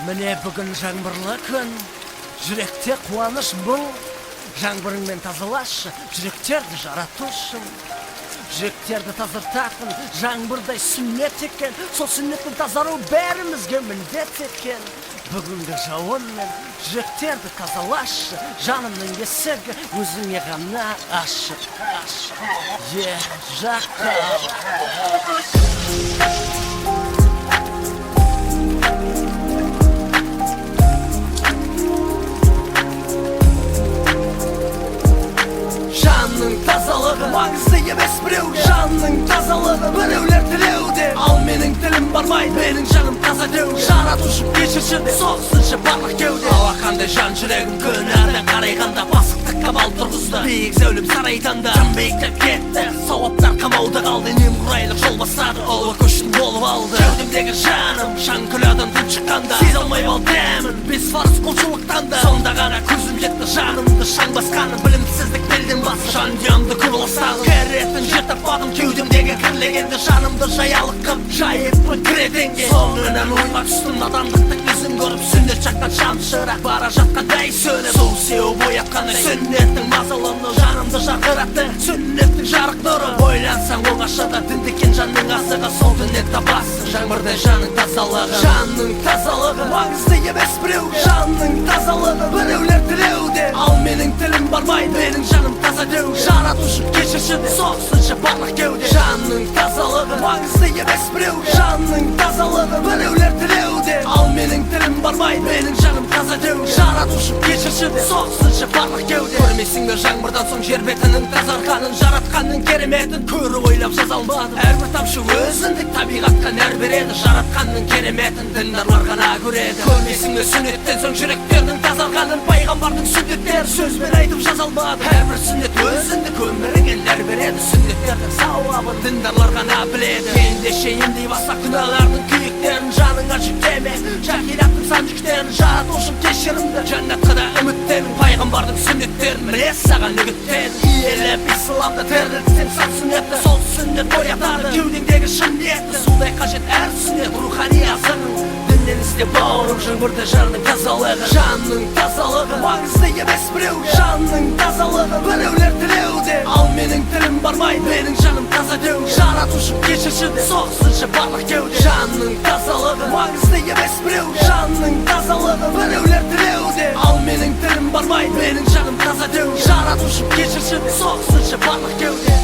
Mine bugün жаңбырлы күн, жүректе қуаныш бұл. Жаңбырыңмен тазалашы, жүректерді жаратушым. Жүректерді тазартатын жаңбырдай сүннет екен. Сол сүннеттің тазару бәрімізге міндет екен. Бүгінгі жауынмен жүректерді тазалашы, жанымның есігі өзіңе ғана ашық. Жаққа Жанның тазалығы маңызды емес біреуге. Жанның тазалығы біреулер тілеуде. Ал менің тілім бармай, менің жаным таза деуге. Жаратушым кешірші де соғысыншы барлық кеуде. Алақандай жан жүрегім күн әрден қарайғанда, басықтық қамал тұрғызды биік зәулім сарайдан да. Жан биіктеп кетті, сауаптар қамауда қалды. Немқұрайлық жол бастады, олы көшін болып алды. Кеудемдегі жаным шаң күләдан түн шыққанда, сез алмай бал дәмін бес фарыз құлшылықтан да. Сонда ғана көзім жетті жанымды шаң басқаны, білімсіздік белден басы. Жан дүйамды күбіластадым, кәретін жер таппадым. Кеудемдегі кірлегенді жанымды жаялық қып, жайыппы кіретенге. Соңынан ойға түстім, надандықтың ізін көріп, сүннет жаққан шамшырақ бара жатқандай сөніп. Сол сеу боятқандай сүннеттің мазалыны жанымды жарқыратты. Сүннеттің жарық нұры ойлансаң оңашада, діндіккен жанның асығы сол дүнет табасың. Жаңбырдай жаның тазалығы, жанның тазалығы маңызды емес біреуге. Жанның тазалығы біреулер тілеуде. Ал менің тілім бармай, менің жаным таза деуге. Жаратушым кешірші де соғысыншы барлық кеуде. Жанның тазалығы маңызды емес біреуге. Жанның тазалығы біреулер тілеуде. Ал менің тілім бармай, менің жаным таза деуге. Жаратушым кешірші де соғысыншы барлық кеуде. Көрмейсің бе жаңбырдан соң жер бетінің тазарғанын, жаратқанның кереметін көріп ойлап жаза алмадым. Әрбір тамшы өзіндік табиғатқа нәр береді. Жаратқанның кереметін діндарлар ғана көреді. Көрмейсің бе сүннеттен соң жүректердің тазарғанын, пайғамбардың сүннеттері сөзбен айтып жаза алмады. Әрбір сүннет өзіндік өміріңе нәр береді. Сүннеттердің сауабын діндарлар ғана біледі. Ендеше емдей баста күнәлардың күйіктерін, жаныңа жүктеме жахилаттың сан жүктерін. Жаратушым кешірімді, жәннатқа да үміттенің, пайғамбардың сүннеттерін мірес саған үгіттен. Иелеп исламды тірілтсең сан сүннетті, сол сүннет оятады кеудеңдегі шын ниетті. Сондай қажет әр сүннет рухани азығың. Діннен ізде бауырым жаңбырдай жанның тазалығы. Жанның тазалығы маңызды емес біреуге. Жанның тазалығы біреулер тілеуде. Ал менің тілім бармай, менің жаным таза деуге. Жаратушым кешірші де соғысыншы барлық кеуде. Жанның тазалығы маңызды емес біреуге. Жанның тазалығы біреулер тілеуде. Ал менің тілім бармай, менің жаным таза деуге. Жаратушым кешірші де соғысыншы барлық кеуде.